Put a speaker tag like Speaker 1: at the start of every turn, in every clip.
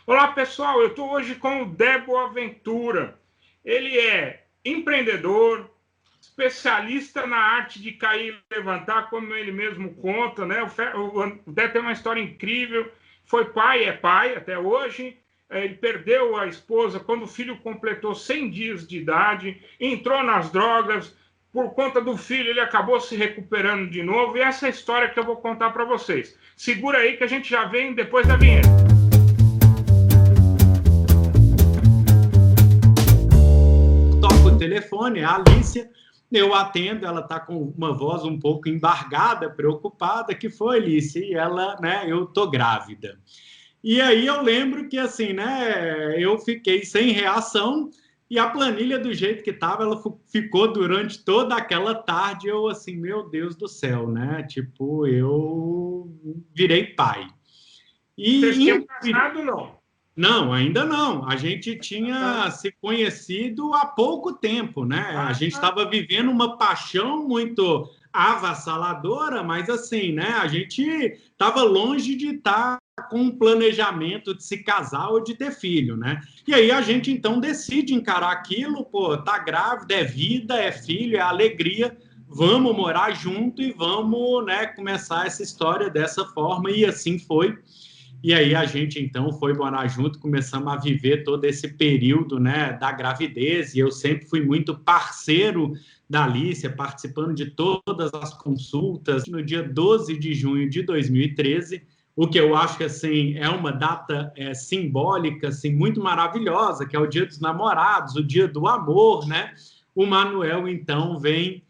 Speaker 1: Olá, pessoal. Eu estou hoje com o Debo Aventura. Ele é empreendedor, especialista na arte de cair e levantar, como ele mesmo conta, né? O Debo tem uma história incrível. Foi pai, é pai até hoje. Ele perdeu a esposa quando o filho completou 100 dias de idade, entrou nas drogas. Por conta do filho, ele acabou se recuperando de novo. E essa é a história que eu vou contar para vocês. Segura aí que a gente já vem depois da vinheta.
Speaker 2: Telefone, a Alicia, eu atendo, ela está com uma voz um pouco embargada, preocupada, que foi, Alicia, e ela, né, eu tô grávida. E aí eu lembro que, assim, né, eu fiquei sem reação e a planilha do jeito que estava, ela ficou durante toda aquela tarde, eu assim, meu Deus do céu, né, tipo, eu virei pai.
Speaker 1: Vocês
Speaker 2: E
Speaker 1: tinham casado, não?
Speaker 2: não, ainda não. A gente tinha se conhecido há pouco tempo, né? A gente estava vivendo uma paixão muito avassaladora, mas assim, né? A gente estava longe de estar com um planejamento de se casar ou de ter filho, né? E aí a gente então decide encarar aquilo, pô, tá grávida, é vida, é filho, é alegria. Vamos morar junto e vamos, né, começar essa história dessa forma, e assim foi. E aí a gente, então, foi morar junto, começamos a viver todo esse período, né, da gravidez, e eu sempre fui muito parceiro da Alicia, participando de todas as consultas. No dia 12 de junho de 2013, o que eu acho que, assim, é uma data simbólica, assim, muito maravilhosa, que é o Dia dos Namorados, o Dia do Amor, né? O Manuel, então, vem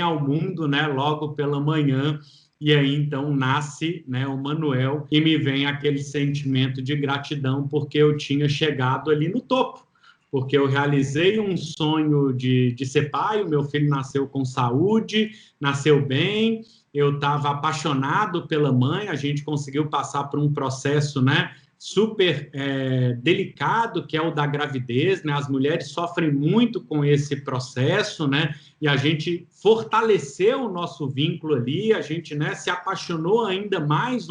Speaker 2: ao mundo, né, logo pela manhã, e aí, então, nasce, né, o Manuel e me vem aquele sentimento de gratidão porque eu tinha chegado ali no topo, porque eu realizei um sonho de ser pai, o meu filho nasceu com saúde, nasceu bem, eu estava apaixonado pela mãe, a gente conseguiu passar por um processo, né, super delicado, que é o da gravidez, né? As mulheres sofrem muito com esse processo, né? E a gente fortaleceu o nosso vínculo ali, a gente, né, se apaixonou ainda mais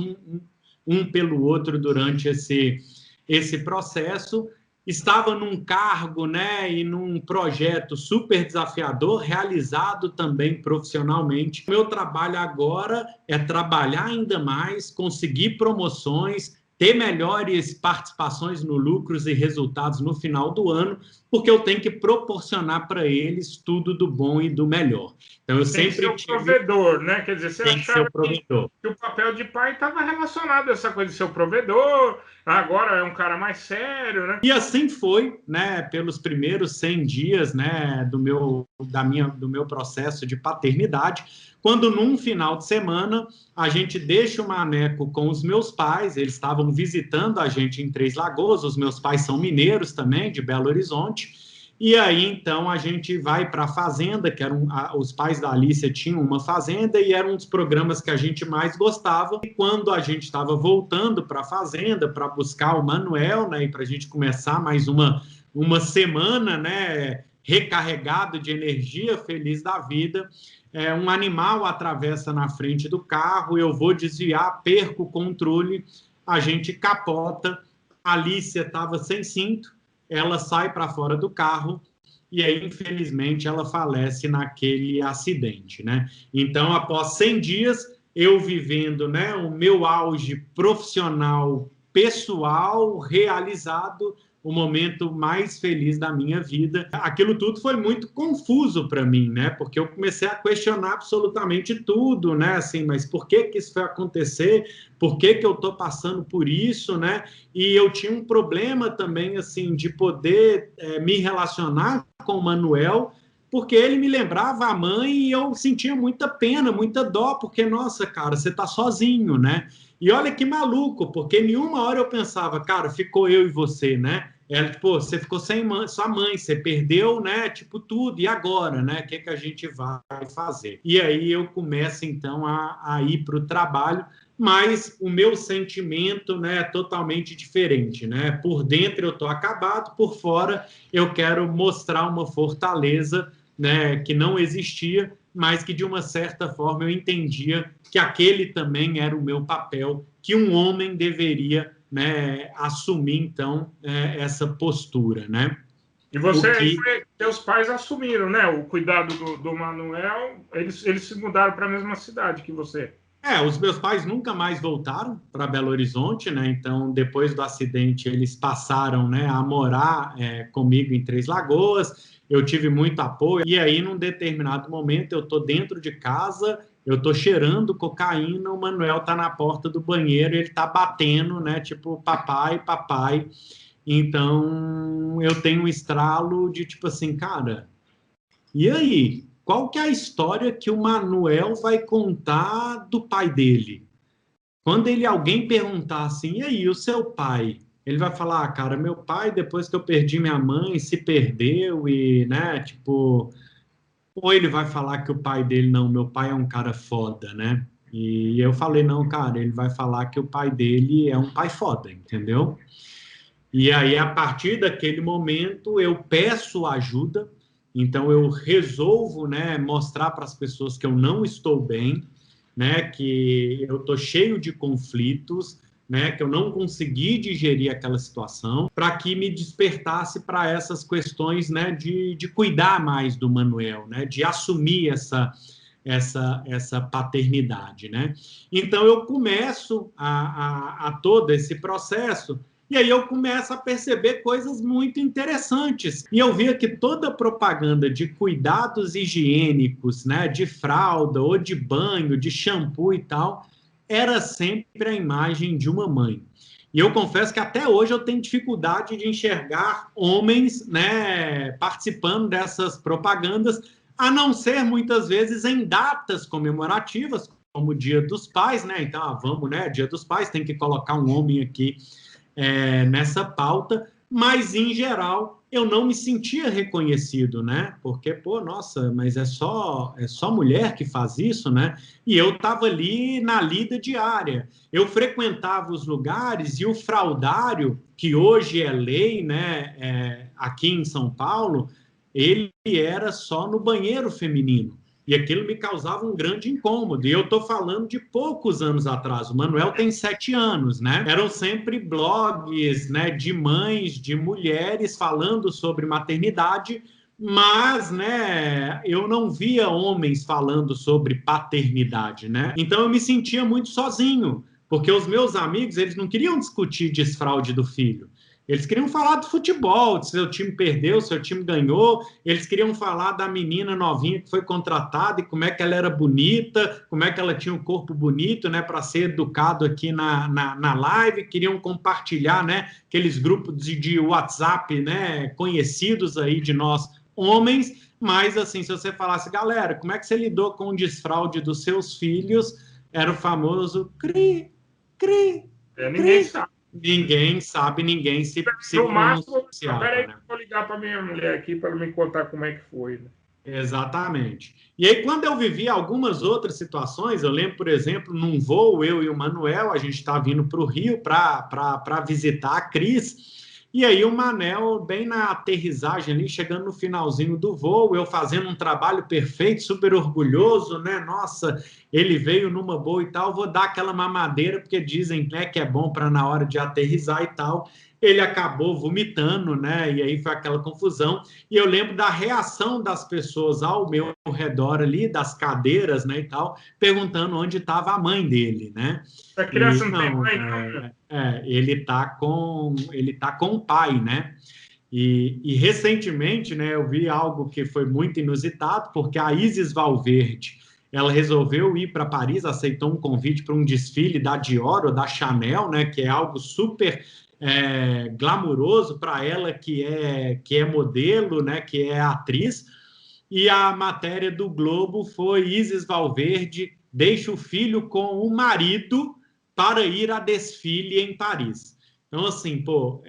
Speaker 2: um pelo outro durante esse processo. Estava num cargo, né, e num projeto super desafiador, realizado também profissionalmente. Meu trabalho agora é trabalhar ainda mais, conseguir promoções, ter melhores participações no lucros e resultados no final do ano, porque eu tenho que proporcionar para eles tudo do bom e do melhor. Então, eu
Speaker 1: Tem que ser
Speaker 2: sempre
Speaker 1: o
Speaker 2: tive...
Speaker 1: provedor, né? Quer dizer, você
Speaker 2: Tem que ser
Speaker 1: achava
Speaker 2: o provedor.
Speaker 1: que o papel de pai estava relacionado a essa coisa de ser o provedor, agora é um cara mais sério, né?
Speaker 2: E assim foi, né, pelos primeiros 100 dias, né, do meu processo de paternidade, quando num final de semana a gente deixa o Maneco com os meus pais, eles estavam visitando a gente em Três Lagoas, os meus pais são mineiros também, de Belo Horizonte, e aí então a gente vai para a fazenda, que os pais da Alicia tinham uma fazenda e era um dos programas que a gente mais gostava. E quando a gente estava voltando para a fazenda para buscar o Manuel, né, e para a gente começar mais uma semana, né, recarregado de energia, feliz da vida, um animal atravessa na frente do carro, eu vou desviar, perco o controle, a gente capota, a Alicia estava sem cinto, ela sai para fora do carro e aí, infelizmente, ela falece naquele acidente, né? Então, após 100 dias, eu vivendo, né, o meu auge profissional, pessoal, realizado, o momento mais feliz da minha vida. Aquilo tudo foi muito confuso para mim, né? Porque eu comecei a questionar absolutamente tudo, né? Assim, mas por que que isso foi acontecer? Por que que eu estou passando por isso, né? E eu tinha um problema também, assim, de poder me relacionar com o Manuel, porque ele me lembrava a mãe e eu sentia muita pena, muita dó, porque, nossa, cara, você tá sozinho, né? E olha que maluco, porque nenhuma hora eu pensava, cara, ficou eu e você, né? Ela, tipo, você ficou sem sua mãe, você perdeu, né? Tipo, tudo, e agora, né? O que, que a gente vai fazer? E aí eu começo, então, a ir para o trabalho, mas o meu sentimento, né, é totalmente diferente, né? Por dentro eu tô acabado, por fora eu quero mostrar uma fortaleza, né, que não existia, mas que de uma certa forma eu entendia que aquele também era o meu papel, que um homem deveria né, assumir, então, essa postura, né?
Speaker 1: E seus pais assumiram, né? O cuidado do Manuel, eles se mudaram para a mesma cidade que você.
Speaker 2: Os meus pais nunca mais voltaram para Belo Horizonte, né? Então, depois do acidente, eles passaram, né, a morar comigo em Três Lagoas. Eu tive muito apoio. E aí, num determinado momento, eu estou dentro de casa, eu estou cheirando cocaína, o Manuel está na porta do banheiro, ele está batendo, né? Tipo, papai, papai. Então, eu tenho um estralo de tipo assim, cara, e aí? Qual que é a história que o Manuel vai contar do pai dele? Quando alguém perguntar assim, e aí, o seu pai? Ele vai falar, cara, meu pai, depois que eu perdi minha mãe, se perdeu e, né, tipo... Ou ele vai falar que o pai dele, não, meu pai é um cara foda, né? E eu falei, não, cara, ele vai falar que o pai dele é um pai foda, entendeu? E aí, a partir daquele momento, eu peço ajuda, então eu resolvo, né, mostrar para as pessoas que eu não estou bem, né, que eu estou cheio de conflitos, né, que eu não consegui digerir aquela situação, para que me despertasse para essas questões, né, de cuidar mais do Manuel, né, de assumir essa paternidade, né? Então eu começo a todo esse processo. E aí eu começo a perceber coisas muito interessantes. E eu via que toda propaganda de cuidados higiênicos, né, de fralda ou de banho, de shampoo e tal, era sempre a imagem de uma mãe. E eu confesso que até hoje eu tenho dificuldade de enxergar homens, né, participando dessas propagandas, a não ser muitas vezes em datas comemorativas, como o Dia dos Pais, né? Então, vamos, né? Dia dos Pais, tem que colocar um homem aqui nessa pauta, mas em geral eu não me sentia reconhecido, né? Porque, pô, nossa, mas é só mulher que faz isso, né? E eu estava ali na lida diária. Eu frequentava os lugares e o fraudário, que hoje é lei, né? Aqui em São Paulo, ele era só no banheiro feminino. E aquilo me causava um grande incômodo. E eu estou falando de poucos anos atrás. O Manuel tem 7 anos, né? Eram sempre blogs, né, de mães, de mulheres falando sobre maternidade, mas, né, eu não via homens falando sobre paternidade, né? Então eu me sentia muito sozinho, porque os meus amigos, eles não queriam discutir desfraude do filho. Eles queriam falar do futebol, se seu time perdeu, se seu time ganhou. Eles queriam falar da menina novinha que foi contratada e como é que ela era bonita, como é que ela tinha um corpo bonito, né, para ser educado aqui na live. Queriam compartilhar, né, aqueles grupos de WhatsApp, né, conhecidos aí de nós homens. Mas, assim, se você falasse, galera, como é que você lidou com o desfraude dos seus filhos? Era o famoso cri, cri,
Speaker 1: Ninguém sabe.
Speaker 2: Ninguém sabe, ninguém se
Speaker 1: pronunciava. Peraí,
Speaker 2: né?
Speaker 1: vou ligar para minha mulher aqui para me contar como é que foi. Né?
Speaker 2: Exatamente. E aí, quando eu vivi algumas outras situações, eu lembro, por exemplo, num voo, eu e o Manuel, a gente estava vindo para o Rio para visitar a Cris. E aí o Manel, bem na aterrissagem ali, chegando no finalzinho do voo, eu fazendo um trabalho perfeito, super orgulhoso, né? Nossa, ele veio numa boa e tal, vou dar aquela mamadeira, porque dizem, né, que é bom para na hora de aterrissar e tal. Ele acabou vomitando, né? E aí foi aquela confusão. E eu lembro da reação das pessoas ao meu redor ali, das cadeiras, né, e tal, perguntando onde estava a mãe dele, né?
Speaker 1: A criança não tem mãe, não.
Speaker 2: Ele tá com o pai, né? E recentemente, né, eu vi algo que foi muito inusitado, porque a Isis Valverde, ela resolveu ir para Paris, aceitou um convite para um desfile da Dior ou da Chanel, né, que é algo super glamuroso para ela, que é modelo, né, que é atriz. E a matéria do Globo foi: Isis Valverde deixa o filho com o marido para ir a desfile em Paris. Então, assim, pô,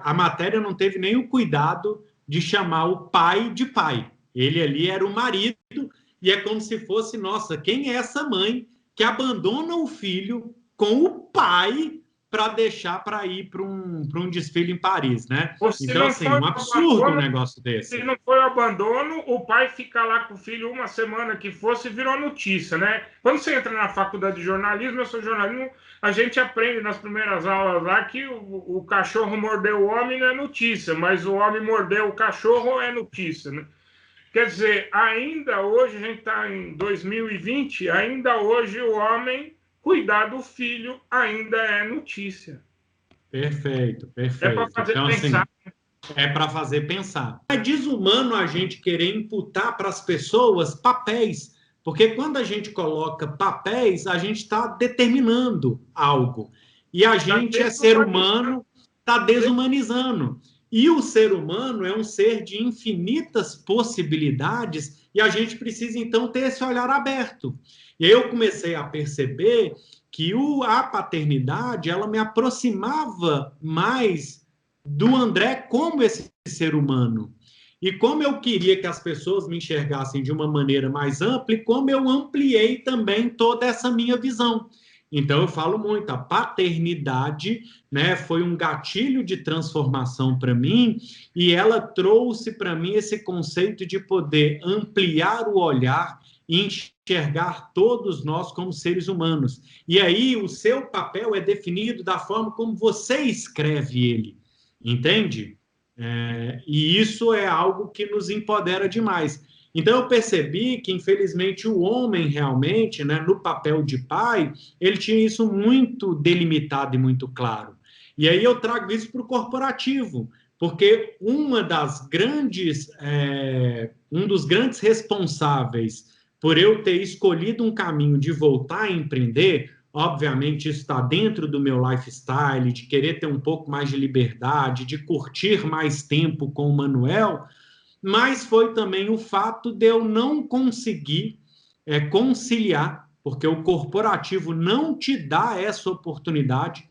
Speaker 2: a matéria não teve nem o cuidado de chamar o pai de pai. Ele ali era o marido, e é como se fosse, nossa, quem é essa mãe que abandona o filho com o pai para deixar para ir para um desfile em Paris, né?
Speaker 1: Ou se
Speaker 2: Então,
Speaker 1: não
Speaker 2: assim,
Speaker 1: foi
Speaker 2: um
Speaker 1: o
Speaker 2: absurdo um
Speaker 1: abandono,
Speaker 2: negócio desse.
Speaker 1: se não foi o abandono, o pai fica lá com o filho uma semana que fosse e virou notícia, né? Quando você entra na faculdade de jornalismo, eu sou jornalismo, a gente aprende nas primeiras aulas lá que o cachorro mordeu o homem não é notícia, mas o homem mordeu o cachorro é notícia, né? Quer dizer, ainda hoje, a gente está em 2020, ainda hoje o homem cuidar do filho ainda é notícia.
Speaker 2: Perfeito,
Speaker 1: É para
Speaker 2: perfeito.
Speaker 1: fazer
Speaker 2: Então,
Speaker 1: pensar.
Speaker 2: assim, é para fazer pensar. É desumano a gente querer imputar para as pessoas papéis, porque quando a gente coloca papéis, a gente está determinando algo. E a
Speaker 1: Está
Speaker 2: gente é ser
Speaker 1: desumanizando.
Speaker 2: humano, está desumanizando. E o ser humano é um ser de infinitas possibilidades e a gente precisa, então, ter esse olhar aberto. E aí eu comecei a perceber que a paternidade, ela me aproximava mais do André como esse ser humano. E como eu queria que as pessoas me enxergassem de uma maneira mais ampla, e como eu ampliei também toda essa minha visão. Então eu falo muito, a paternidade, né, foi um gatilho de transformação para mim, e ela trouxe para mim esse conceito de poder ampliar o olhar e enxergar todos nós como seres humanos. E aí o seu papel é definido da forma como você escreve ele. Entende? E isso é algo que nos empodera demais. Então eu percebi que, infelizmente, o homem realmente, né, no papel de pai, ele tinha isso muito delimitado e muito claro. E aí eu trago isso para o corporativo, porque um dos grandes responsáveis por eu ter escolhido um caminho de voltar a empreender. Obviamente, isso está dentro do meu lifestyle, de querer ter um pouco mais de liberdade, de curtir mais tempo com o Manuel, mas foi também o fato de eu não conseguir conciliar, porque o corporativo não te dá essa oportunidade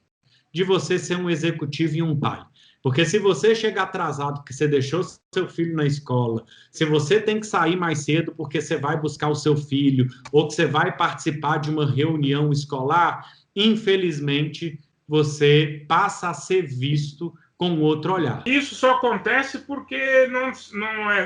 Speaker 2: de você ser um executivo e um pai. Porque se você chega atrasado porque você deixou seu filho na escola, se você tem que sair mais cedo porque você vai buscar o seu filho, ou que você vai participar de uma reunião escolar, infelizmente você passa a ser visto com outro olhar.
Speaker 1: Isso só acontece porque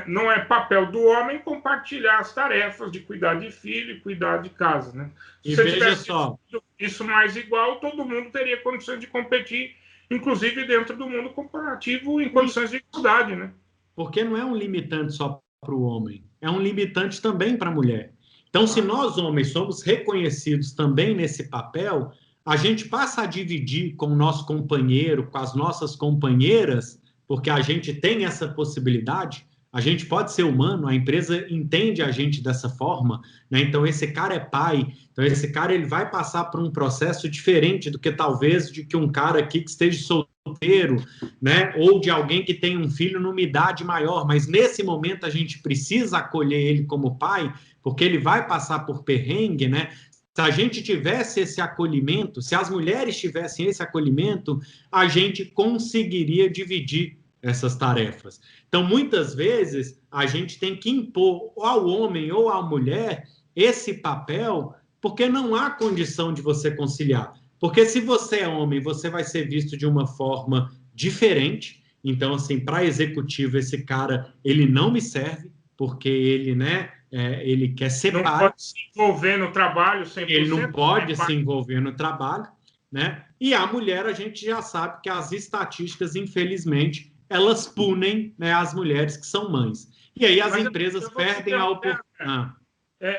Speaker 1: não é papel do homem compartilhar as tarefas de cuidar de filho e cuidar de casa, né? Se
Speaker 2: E
Speaker 1: você
Speaker 2: veja
Speaker 1: tivesse
Speaker 2: só,
Speaker 1: isso mais igual, todo mundo teria condições de competir, inclusive dentro do mundo corporativo, em condições de igualdade, né?
Speaker 2: porque não é um limitante só para o homem, é um limitante também para a mulher. Então, se nós homens somos reconhecidos também nesse papel, a gente passa a dividir com o nosso companheiro, com as nossas companheiras, porque a gente tem essa possibilidade. A gente pode ser humano, a empresa entende a gente dessa forma, né? Então esse cara é pai, então esse cara ele vai passar por um processo diferente do que talvez de que um cara aqui que esteja solteiro, né? Ou de alguém que tem um filho numa idade maior, mas nesse momento a gente precisa acolher ele como pai, porque ele vai passar por perrengue, né? Se a gente tivesse esse acolhimento, se as mulheres tivessem esse acolhimento, a gente conseguiria dividir essas tarefas. Então, muitas vezes, a gente tem que impor ao homem ou à mulher esse papel, porque não há condição de você conciliar. Porque se você é homem, você vai ser visto de uma forma diferente. Então, assim, para executivo, esse cara, ele não me serve, porque ele, né, ele quer ser
Speaker 1: Não
Speaker 2: pai.
Speaker 1: pode se envolver no trabalho 100%.
Speaker 2: Ele não pode se envolver no trabalho, né? E a mulher, a gente já sabe que as estatísticas, infelizmente, elas punem, né, as mulheres que são mães. E aí as empresas perdem a oportunidade.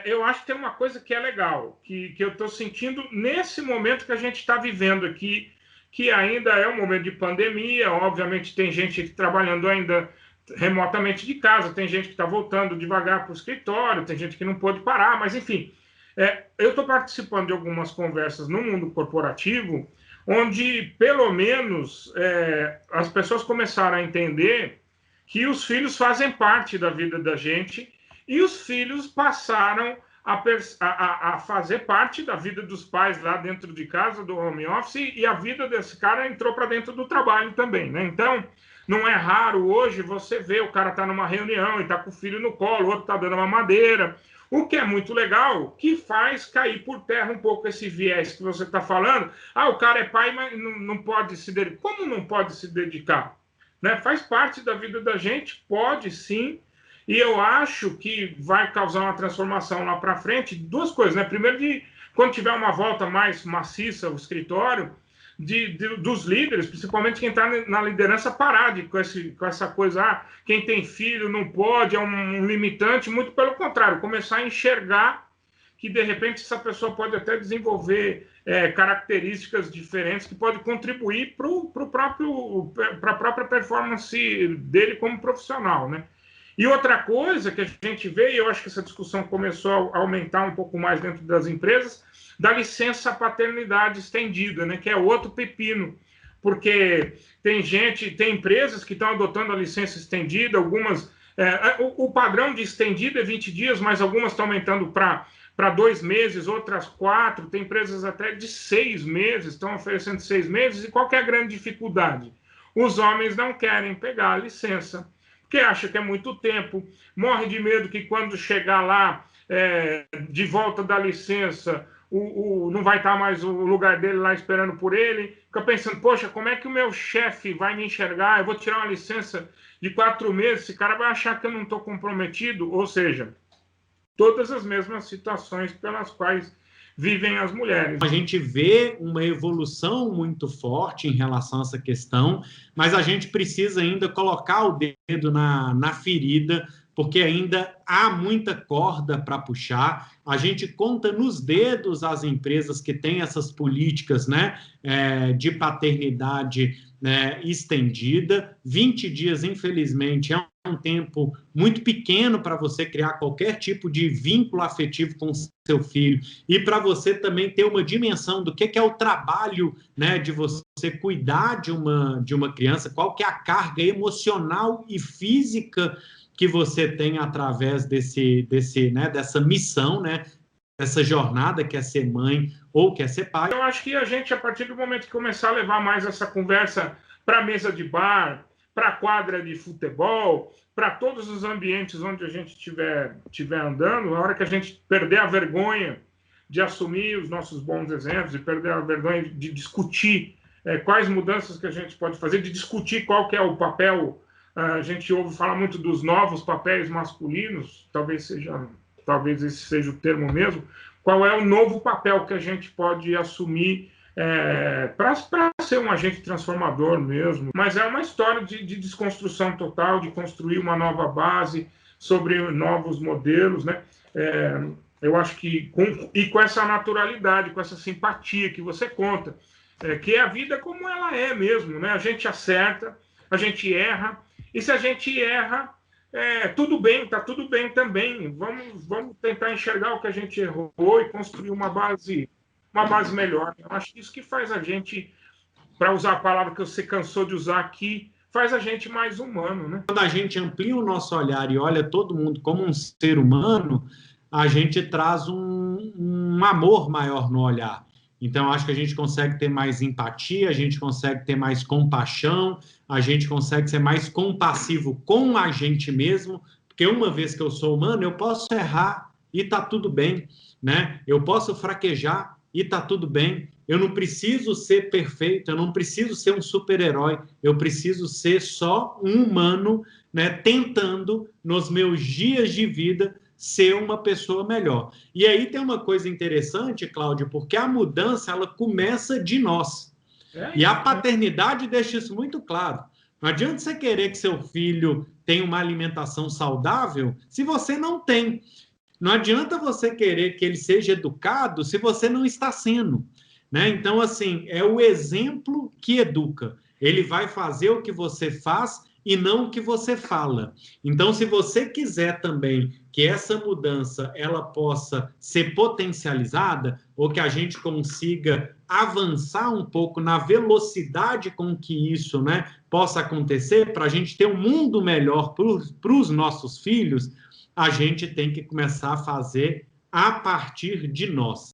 Speaker 1: Eu acho que tem uma coisa que é legal, que eu estou sentindo nesse momento que a gente está vivendo aqui, que ainda é um momento de pandemia. Obviamente, tem gente trabalhando ainda remotamente de casa, tem gente que está voltando devagar para o escritório, tem gente que não pôde parar, mas enfim. Eu estou participando de algumas conversas no mundo corporativo, onde, pelo menos, as pessoas começaram a entender que os filhos fazem parte da vida da gente e os filhos passaram a fazer parte da vida dos pais lá dentro de casa, do home office, e a vida desse cara entrou para dentro do trabalho também, né? Então, não é raro hoje você ver o cara tá numa reunião e tá com o filho no colo, o outro tá dando uma madeira. O que é muito legal, que faz cair por terra um pouco esse viés que você está falando. Ah, o cara é pai, mas não pode se dedicar. Como não pode se dedicar? Né? Faz parte da vida da gente, pode sim. E eu acho que vai causar uma transformação lá para frente. Duas coisas, né? Primeiro, quando tiver uma volta mais maciça ao escritório, dos líderes, principalmente quem está na liderança, parar com essa coisa, quem tem filho não pode, é um limitante, muito pelo contrário, começar a enxergar que, de repente, essa pessoa pode até desenvolver características diferentes que podem contribuir para a própria performance dele como profissional, né? E outra coisa que a gente vê, e eu acho que essa discussão começou a aumentar um pouco mais dentro das empresas, da licença paternidade estendida, né, que é outro pepino, porque tem empresas que estão adotando a licença estendida, algumas, o padrão de estendida é 20 dias, mas algumas estão aumentando para 2 meses, outras 4, tem empresas até de 6 meses, estão oferecendo 6 meses, e qual que é a grande dificuldade? Os homens não querem pegar a licença, porque acha que é muito tempo, morre de medo que quando chegar lá, de volta da licença, não vai estar mais o lugar dele lá esperando por ele, fica pensando, poxa, como é que o meu chefe vai me enxergar? Eu vou tirar uma licença de 4 meses, esse cara vai achar que eu não estou comprometido, ou seja, todas as mesmas situações pelas quais vivem as mulheres.
Speaker 2: A gente vê uma evolução muito forte em relação a essa questão, mas a gente precisa ainda colocar o dedo na ferida, porque ainda há muita corda para puxar. A gente conta nos dedos as empresas que têm essas políticas, né, de paternidade, né, estendida. 20 dias, infelizmente, é um tempo muito pequeno para você criar qualquer tipo de vínculo afetivo com seu filho e para você também ter uma dimensão do que é o trabalho, né, de você cuidar de uma criança, qual que é a carga emocional e física que você tem através dessa missão, né, dessa jornada que é ser mãe ou que é ser pai.
Speaker 1: Eu acho que a gente, a partir do momento que começar a levar mais essa conversa para a mesa de bar, para a quadra de futebol, para todos os ambientes onde a gente estiver andando, na hora que a gente perder a vergonha de assumir os nossos bons exemplos, e perder a vergonha de discutir quais mudanças que a gente pode fazer, de discutir qual que é o papel. A gente ouve falar muito dos novos papéis masculinos, talvez esse seja o termo mesmo. Qual é o novo papel que a gente pode assumir para ser um agente transformador mesmo? Mas é uma história de desconstrução total, de construir uma nova base sobre novos modelos, né? Eu acho que com essa naturalidade, com essa simpatia que você conta, que é a vida como ela é mesmo, né? A gente acerta, a gente erra, e se a gente erra, tudo bem, está tudo bem também. Vamos tentar enxergar o que a gente errou e construir uma base melhor. Eu acho que isso que faz a gente, para usar a palavra que você cansou de usar aqui, faz a gente mais humano, né?
Speaker 2: Quando a gente amplia o nosso olhar e olha todo mundo como um ser humano, a gente traz um amor maior no olhar. Então, acho que a gente consegue ter mais empatia, a gente consegue ter mais compaixão, a gente consegue ser mais compassivo com a gente mesmo, porque uma vez que eu sou humano, eu posso errar e está tudo bem, né? Eu posso fraquejar e está tudo bem. Eu não preciso ser perfeito, eu não preciso ser um super-herói, eu preciso ser só um humano, né, tentando, nos meus dias de vida, ser uma pessoa melhor. E aí tem uma coisa interessante, Cláudio, porque a mudança, ela começa de nós. E a paternidade deixa isso muito claro. Não adianta você querer que seu filho tenha uma alimentação saudável se você não tem. Não adianta você querer que ele seja educado se você não está sendo, né? Então, assim, é o exemplo que educa. Ele vai fazer o que você faz e não o que você fala. Então, se você quiser também que essa mudança ela possa ser potencializada, ou que a gente consiga avançar um pouco na velocidade com que isso, né, possa acontecer, para a gente ter um mundo melhor para os nossos filhos, a gente tem que começar a fazer a partir de nós.